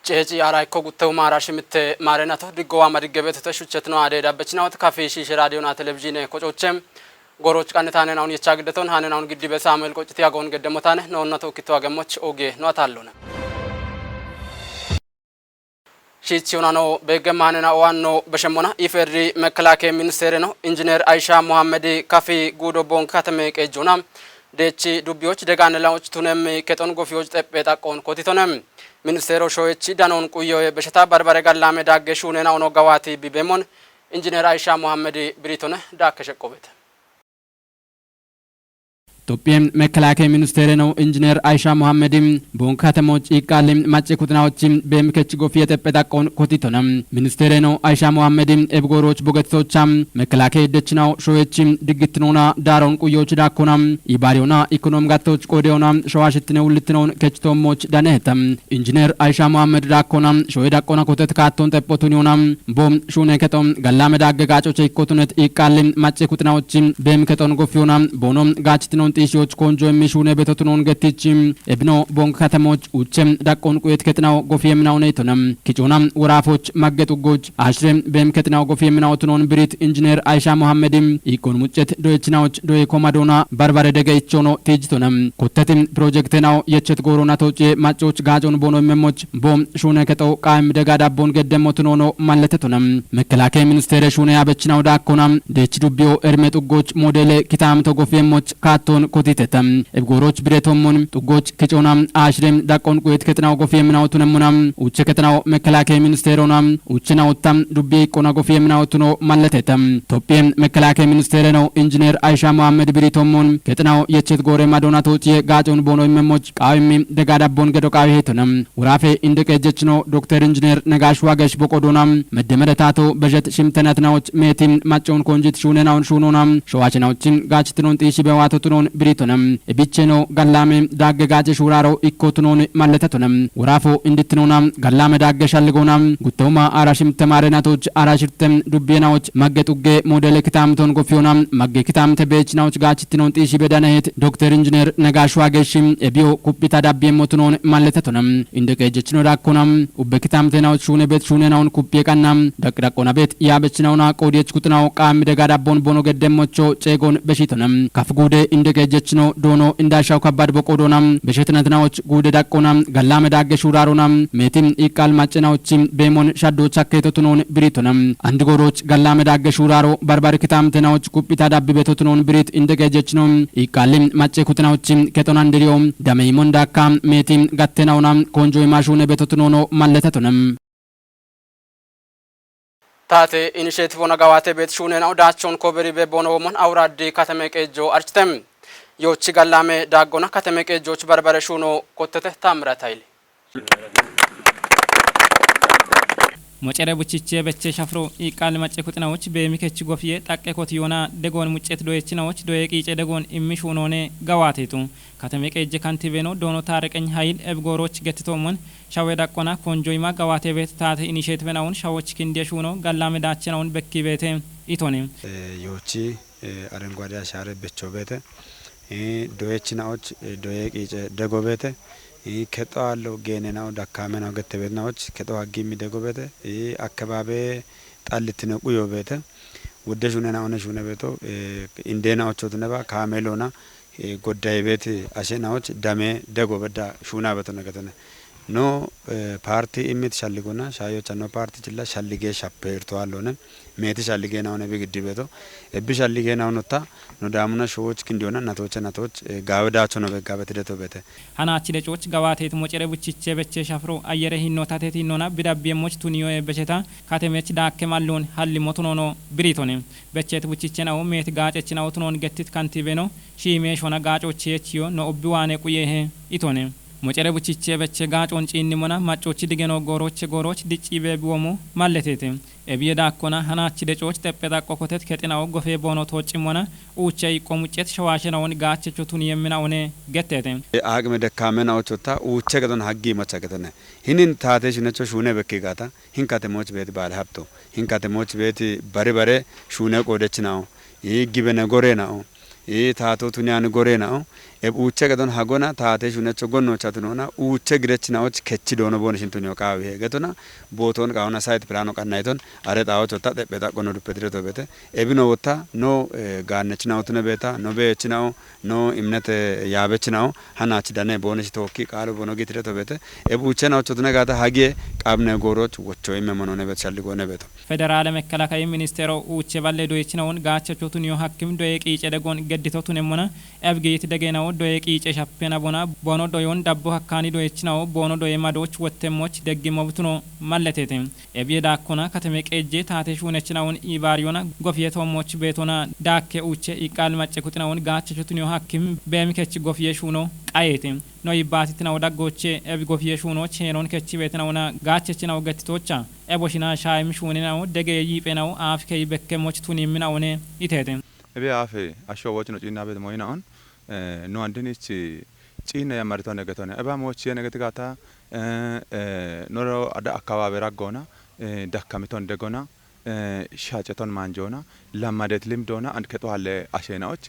Jeji aray kogutte marash mitte marenato digo amariggebet ተሹቸት ነው አደ ዳበችናውት ካፌ ሺሽ ራዲዮና ቴሌቪዥን ቆጮቸም ጎሮች ቀንታነ ናውን የቻግደቶን ሃነናውን ግዲ በሳሙኤል ቆጭት ያጎን ገደሞታነ ነውነቶ ኪቶ አገሞች ኦጌ ኗታሉና ሺቺውናኖ በገማነና ዋኖ በሸሞና ኢፌሪ መከላከያ ሚኒስቴር ነው ኢንጂነር አይሻ መሐመድ ካፌ ጉዶ ቦን ከተመ ቀጆና ደቺ ዱቢዎች ደጋነላዎች ቱነም ከጦን ጎፊዎች ጠበጣቆን ኮቲቶነም ሚኒስቴሩ ሾይቺ ዳኖን ቁዮ በሸታ በርበረ ጋላሜ ዳገሹ ነናው ነው ጋዋቲ ቢበሞን ኢንጂነር አይሻ መሐመድ ብሪቶነ ዳከሸቆበት ኢትዮጵያ መከላከያ ሚኒስቴር ነው ኢንጂነር አይሻ መሐመድ ቦን ከተሞች ይቃለም ማጨኩትናዎች በመከች ጎፍ የተጠጣቆን ኮቲቶነም ሚኒስቴር ነው አይሻ መሐመድ ኤብጎሮች ቦገቶቻም መከላከያ ደችናው ሾየችም ድግትኖና ዳሮን ቁዮች ዳኮናም ይባሪውና ኢኮኖም ጋቶች ቆዴውና ሸዋሽትነው ልትነውን ከችቶሞች ዳነህተም ኢንጂነር አይሻ መሐመድ ዳኮናም ሾይ ዳቆና ኮተት ካቶን ጠጶቱኒውናም ቦም ሹነ ከቶም ጋላመ ዳገጋጮች ይኮቱነት ይቃለም ማጨኩትናዎች በመከቶን ጎፊውና ቦኖም ጋችትነውን ቲሾች ኮንጆ የሚሹነ በተቱኖን ገቲችም እብኖ ቦንክ ከተሞች ውጭም ዳቆን ቁየት ከተናው ጎፊየምናው ነይቶነም ኪጮናም ወራፎች ማገጡጎች አሽረም በመከተናው ጎፊየምናው ቱኖን ብሪት ኢንጂነር አይሻ መሐመድም ኢኮን ሙጨት ዶይችናዎች ዶይ ኮማዶና ባርባረ ደገይቾኖ ቴጅቶነም ኮተትም ፕሮጀክትናው የቸት ጎሮና ተውጪ ማጮች ጋጆን ቦኖ መሞች ቦም ሹነ ከተው ቃም ደጋዳቦን ገደሞቱኖ ማለተቱነም መከላከያ ሚኒስቴር ሹነ ያበችናው ዳኮናም ደች ዱቢዮ እርሜጡጎች ሞዴል ኪታም ተጎፊየሞች ካቶን ኮቲተተም እብጎሮች ብሬቶሙን ጡጎች ከጮናም አሽረም ዳቆን ቁየት ከተናው ጎፊየምናውቱነሙናም ውቸ ከተናው መከላከያ ሚኒስቴሮናም ውቸናውታም ዱቤ ቆና ጎፊየምናውቱኖ ማለተተም ኢትዮጵያ መከላከያ ሚኒስቴር ነው ኢንጂነር አይሻ መሐመድ ብሪቶሙን ከተናው የቸት ጎሬ ማዶናቶች የጋጆን ቦኖ መሞች ቃዊም ደጋዳቦን ገዶቃዊ ሄተነም ወራፌ እንደቀጀች ነው ዶክተር ኢንጂነር ነጋሽ ዋገሽ በቆዶናም መደመረታቶ በጀት ሽምተናትናዎች ሜቲም ማጮን ኮንጂት ሹነናውን ሹኖናም ሸዋችናዎችን ጋችትኖን ጢሺ በዋቶቱኖን ብሪቶነም ቢቸኖ ጋላሜ ዳገጋጀ ሹራሮ ኢኮቱኖን ማለተቱነም ወራፎ እንድትኖናም ጋላሜ ዳገሻልጎናም ጉተውማ አራሽም ተማረናቶች አራሽርተም ዱቤናዎች ማገጡጌ ሞዴል ክታምቶን ጎፊዮናም ማገ ክታምተ በችናዎች ጋችትኖን ጢሺ በዳነሄት ዶክተር ኢንጂነር ነጋሽ ዋገሽም እቢዮ ኩፒታ ዳቤሞቱኖን ማለተቱነም እንደቀጀችኖ ዳኮናም ኡበክታምተናዎች ሹነ ቤት ሹነናውን ኩፒ ቀናም ዳቅዳቆና ቤት ያበችናውና ቆዲየች ኩትናው ቃም ደጋዳቦን ቦኖ ገደሞቾ ጨጎን በሽቶነም ካፍጉዴ እንደገጀችኖ ዶኖ እንዳሻው ከባድ በቆዶናም በሸትነትናዎች ጉደ ዳቆናም ጋላመ ዳገ ሹራሮናም ሜቲም ይቃል ማጨናዎችም በሞን ሻዶች አከተቱኖን ብሪቶናም አንድ ጎሮች ጋላመ ዳገ ሹራሮ ባርባር ክታምተናዎች ኩፒታ ዳብ በተቱኖን ብሪት እንደገጀችኖ ይቃልም ማጨኩትናዎችም ከቶና እንደሪዮም ዳመይሞን ዳካም ሜቲም ጋተናውናም ኮንጆ ማሹነ በተቱኖኖ ማለተቱነም ታቴ ኢኒሼቲቭ ወነጋዋቴ ቤት ሹነናው ዳቾን ኮበሪ በቦኖሞን አውራዲ ከተመቀጆ አርችተም ዮቺ ጋላሜ ዳጎና ከተመቀጆች በርበረ ሹኖ ኮተተ ታምራታይል ሞጨረ ቡቺቼ በቼ ሻፍሮ ይቃል ማጨኩትናዎች በሚከች ጎፍዬ ጣቀኮት ዮና ደጎን ሙጨት ዶየችናዎች ዶየቂጨ ደጎን ኢሚሹኖኔ ጋዋቴቱ ከተመቀጀ ካንቲቬኖ ዶኖ ታረቀኝ ኃይል እብጎሮች ገትቶሞን ሻዌ ዳቆና ኮንጆይማ ጋዋቴ ቤት ታተ ኢኒሼቲቭ ናውን ሻዎች ክንዲያሹኖ ጋላሜ ዳቸናውን በኪ ቤቴ ኢቶኔ ዮቺ አረንጓዴ አሻረ በቾ ቤቴ ዶየችናዎች ዶየቂጨ ደጎ ቤቴ ከጧለው ገነናው ዳካመናው ገተበናዎች ከጧጊሚ ደጎበተ አከባቢ ጣልት ነው ቁዮ ቤተ ወደሹነና ሆነ ሹነ ቤቶ እንደናዎቹ ተነባ ካሜሎና ጎዳይ ቤት አሸናዎች ዳሜ ደጎበዳ ሹና ቤቶ ነገተነ ኖ ፓርቲ ኢሚት ሻልጎና ሻዮች ነው ፓርቲ ጅላ ሻልጌ ሻፔርቶ አለነ ሜቲ ሻልጌ ነው ነው ቢግዲ ቤቶ እብ ሻልጌ ነው ነታ ነው ዳሙና ሾዎች ክንዲዮና ናቶች ጋወዳቸው ነው በጋበት ደቶ ቤተ ሃናቺ ለጮች ጋዋቴት ሞጨረ ቡቺቼ በቼ ሻፍሮ አየረ ሂኖታቴት ሂኖና ቢዳቢየሞች ቱኒዮ በቸታ ካተመች ዳከማሉን ሀሊ ሞቱኖ ብሪቶኔ በቼት ቡቺቼ ነው ሜት ጋጨች ነው ቱኖን ገቲት ካንቲቬኖ ሺሜ ሾና ጋጮች የቺዮ ነው ኦቢዋኔ ቁየሄ ኢቶኔ ሞጨረ ቡቺቼ በቼ ጋጮን ጪኒሞና ማጮች ድገኖ ጎሮች ድጪ በቢወሙ ማለቴቴ እብየ ዳኮና ሃናቺ ደጮች ተጠጣቆ ኮተት ከጤናው ጎፌ ቦኖ ተወጪሞና ኡቼ ይቆሙጨት ሸዋሸናውን ጋቸቹቱን የሚናውኔ ገተቴ አቅመ ደካመናዎች ወታ ኡቼ ገዶን ሀጊ መቻከተነ hinin taate shune shune bekke gata hinkate moch bet bal hapto hinkate moch bet bare shune qodechnaao gibene gorenao tato tunyan gorenao uche gadon hagona taate shunecho gonno chatunona uche grechnaoch kechi dono bonishin tunyo kawe gatona boton kauna site plano kannaiton are tawo chota de beta gono du pedre to bete ebino wota no ganechna utne beta no bechnao no imnete yabechnao hanachi dane bonish toki qaalo bono gitre to bete ebuche na chotna gata hage qabne goroch wocho imemonone bet shalgone beto federale mekalakay ministero uche balle doychnaon gacha chotunyo hakim doye qiche dagon geddito tunemona evgeet dagena doye qiche shappena bona bono doyon dabbo hakkani doychnao bono doye madoch wottemoch deggimobtuno malletete ebye dakona kateme qeje taate shunechnaon ibariona gofieto moch betona dakke uche iqal macce kutnaon gacha chotunyo hakim bemikech gofie shuno qayete no ibatitna daggoche ebi gofie shuno chenon kechi betna ona gacha chinaw gattitocha eboshina shaim shuninaw dege yipena afke bekke moch tunimina one itete ebe afe asho wochno china bet moina on no andinichi china ya maritone gatone eba mochi negatigata noro ada akababe ragona dakamiton degona shacheton manjona lamadet limdona and keto halle ashenaoch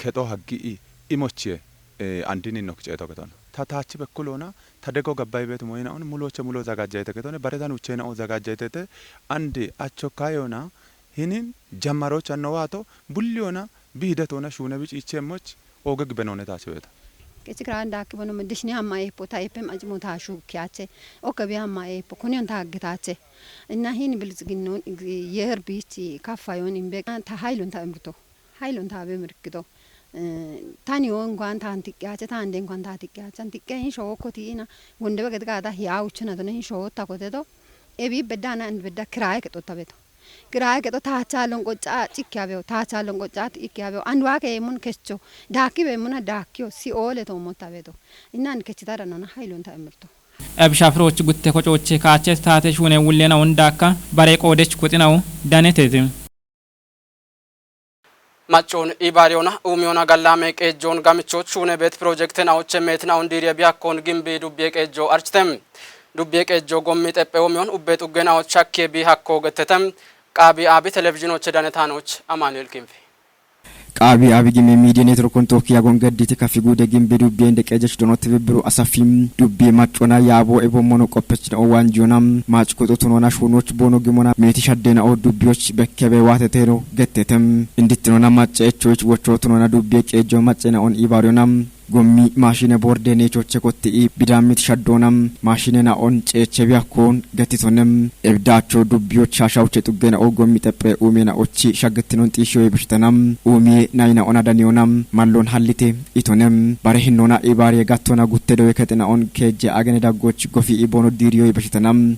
keto haggi imoche andini nokcheto gaton ታታች በኩሎና ተደጎ ገባይ ቤት ሞይናውን ሙሉ ዘጋጃይተ ከተነ በረዳን ውቼናው ዘጋጃይተ አንድ አቾካዮና hinin jammaroch annowato bulliona bihidatona shuna bic ichemmoch ogeg benone taachweta kechikran dak bono medishni amma epota epem ajmota shu kyache okabi amma epo kunion taagtache inna hin bilzginnon yer bici kafayon imbe ta hailun ta emrto hailun ta bemirkido tani on kwan ta antikyache ta anden kwan ta antikyache antikke hin shokotina gonde bagad gada hiauchna to hin shota kotedo ebi bedana and bedda kraay ke to tabeto kraay ke to taachalon qocha chikyabeo taachalon qocha chikyabeo anwa ke mun kecho daaki be mun daakyo si ole to motabeto innan kechitara nona hailun ta emirto abshafroch gutte kochoche kaache taate shune wullena ondaka bare qodech kutinaw danetete Machon ibariona umiona gallame qejon gamichot shune bet project na oche metna ondire biakon gimbe dubbe qejo archtem dubbe qejo gommi teppe umion ubbet ugena ochakke bi hakko getetem qabi abi television oche danetanoch Amanuel Kimfi qabi abi gime media network kontoki yagon gaddite kafigude gimbe dubbe ende qejech donot bibru asafim dubbe machona yabo ebo mono qoppech no wanjonam mach ko totonona shunoch bono gimona meti shaddena o dubbioch bekkebe watetero gettetem inditnona machechoch wochotonona dubbe qejo machena on ibarionam gommi machine borde ne choche kotti bidamit shaddonam machine na on chechebi akon gatitonem ebdacho dubbio chashawche tugena o gommi teppe umena ochi shagetinon tisho ebishtanam umi naina ona danionam mallon hallite itonem bare hinona ibare gattona guttedo eketena on keje agene daggoch gofi ibono diriyo ebishtanam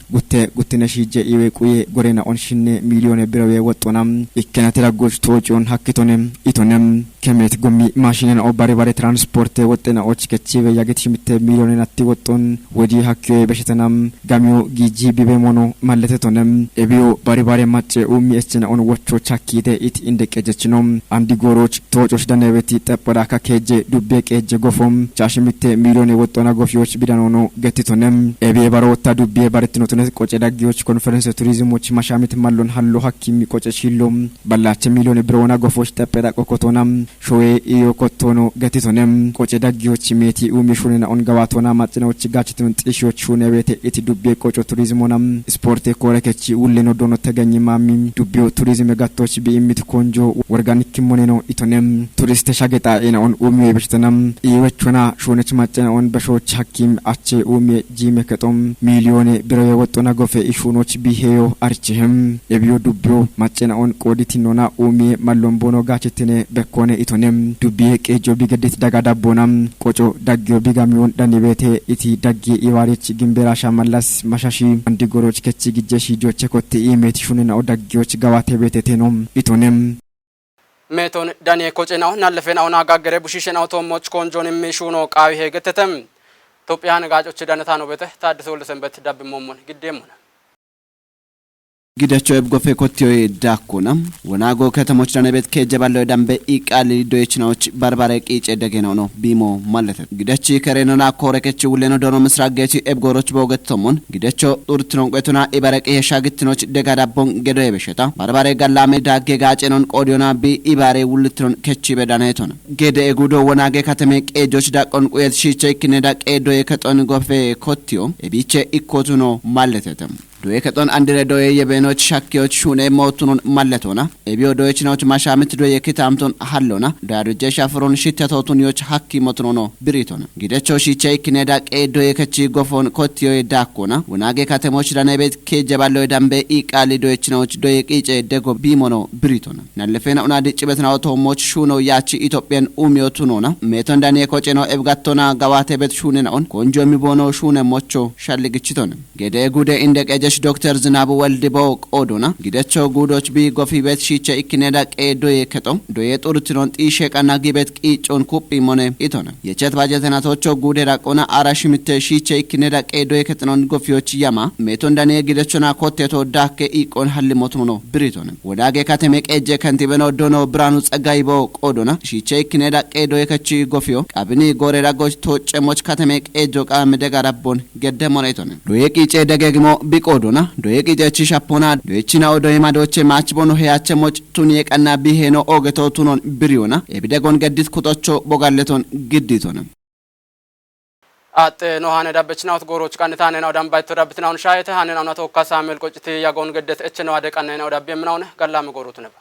guttene shije iwe kuye gorena on shinne milione birawe wottonam ikkenate daggoch tojon hakkitonem itonem kemet gommi machine na o bare transport wotena och kechive yageti mitte milione natti wotton wodi hakke beshetanam gamio giji bibe mono mallete tonem ebio bare matche umi eschena on wocho chakkide it inde kejechnom andi goroch tojosh danebeti teppoda ka keje dubbe keje gofom chashimitte milione wottona gofioch bidanono getti tonem ebe barota dubbe baretino tones qoce daggioch conference tourism och mashamit mallon hallo hakkimi qoce shillom ballache milione brona gofoch teppeda kokotonam shoe iyo kottono getti tonem qoce daggioch meti umi shunena on gawatona matchenoch gachitin tishioch shunebete iti dubbe qoco tourismonam sporte korekechi ulleno dono teganyi mami dubbe tourism gattoch bi imit konjo organic moneno itonem turiste shageta ina on umi beshtanam iwechona shunech matchena on beshoch hakim ache umi jime ketom milione birawe wottona gofe ishunoch biheyo archihem ebio dubbe matchena on qoditinona umi mallombono gachitine bekkone itonem dubbe kejo bigedet daga dabbonam qoco daggio bigamion danibete iti daggi iwarich gimbera shamallas mashashi andi goroch kechi gijeshi joche kotti imeti shunena o daggioch gawate betetenom itonem meton danie kocenaw nalfena ona gagere bushishena otomoch konjon mishuno qawi hegetetem Topyan gajoch danetano bete tadso lesenbet dabbimomon giddemon ግደቸው እብጎፌ ኮቲዮ ዳኩና ወናጎ ከተሞች ዳነቤት ከጀባለው ዳምበ ኢቃሊ ዶይችናዎች ባርባሬ ቂጭ ደገነው ነው ቢሞ ማለት ግደች ከሬኖና ኮረከች ውለኖ ዶኖ ምስራገች እብጎሮች በወገተሞን ግደቸው ጡርትኖን ቆይቶና ኢባረቀ የሻግትኖች ደጋዳቦን ገዶ የበሸታ ባርባሬ ጋላሜ ዳጌ ጋጨኖን ቆዲዮና ቢ ኢባሬ ውልትኖን ከቺ በዳናይቶ ነው ገደ ኤጉዶ ወናጌ ከተሜ ቄጆች ዳቆን ቆየት ሺቼ ክነዳ ቄዶ የከጦን ጎፌ ኮቲዮ እቢቼ ኢኮቱ ነው ማለተተም ዶዬ ከጦን አንድ ለዶዬ የበኖች ሻኪዎች ሹኔ ሞቱኑን ማለቶና ኤቢዮ ዶዬ ችናዎች ማሻምት ዶዬ ኪታምቶን ሐሎና ዳሩጀ ሻፍሮን ሽተቶቱን ዮች ሐኪ ሞቱኖ ብሪቶና ግደቸው ሺቼ ክነዳ ቄ ዶዬ ከቺ ጎፎን ኮቲዮ ዳኮና ወናጌ ከተሞች ዳነቤት ከጀባለው ዳምበ ኢቃሊ ዶዬ ችናዎች ዶዬ ቂጨ ደጎ ቢሞኖ ብሪቶና ናለፈና ኡና ድጭበትና ኦቶሞች ሹኖ ያቺ ኢትዮጵያን ኡሚዮቱኖና ሜቶን ዳኔ ኮጨኖ ኤብጋቶና ጋዋቴ ቤት ሹኔናውን ቆንጆ የሚቦኖ ሹኔ ሞቾ ሻልግችቶና ገደ ጉደ እንደቀ ዶክተር ዝናቡ ወልድቦ ቆዶና ግደቸው ጉዶች ቢ ጎፊ ቤት ሺቼ ኢክኔዳ ቄዶ የከጦም ዶዬ ጡርትኖን ጢሼቃና ጊቤት ቂጮን ኩጲ ሞኔ ኢቶነ የቸት ባጀተናቶቾ ጉዴ ራቆና አራሽ ምተ ሺቼ ኢክኔዳ ቄዶ የከጥኖን ጎፊዎች ያማ ሜቶን ዳኔ ግደቸና ኮቴቶ ዳከ ኢቆን ሐልሞት ነው ብሪቶነ ወዳጌ ከተሜ ቄጀ ከንቲበኖ ዶኖ ብራኑ ጸጋይቦ ቆዶና ሺቼ ኢክኔዳ ቄዶ የከቺ ጎፊዮ ቃብኒ ጎሬራጎች ቶጨሞች ከተሜ ቄጆ ቃም ደጋራቦን ገደሞነ ኢቶነ ዶዬ ቂጬ ደገግሞ ቢቆ ዶና ዶዬ ቂጨቺ ሻፖና ዶዬቺና ኦዶዬ ማዶቼ ማችቦኖ ሄያቸሞች ቱን የቀና ቢሄኖ ኦገቶ ቱኖን ብሪዮና ኤቢደጎን ገዲት ኩጦቾ ቦጋለቶን ግዲቶነ አጥ ኖሃነ ዳበችናውት ጎሮች ቀንታነ ነው ዳምባይቶ ዳብትናውን ሻይተ ሃነናውና ተወካ ሳሙኤል ቆጭቲ ያጎን ገደት እችነው አደቀነ ነው ዳብ የምናውነ ገላም ጎሮት ነበር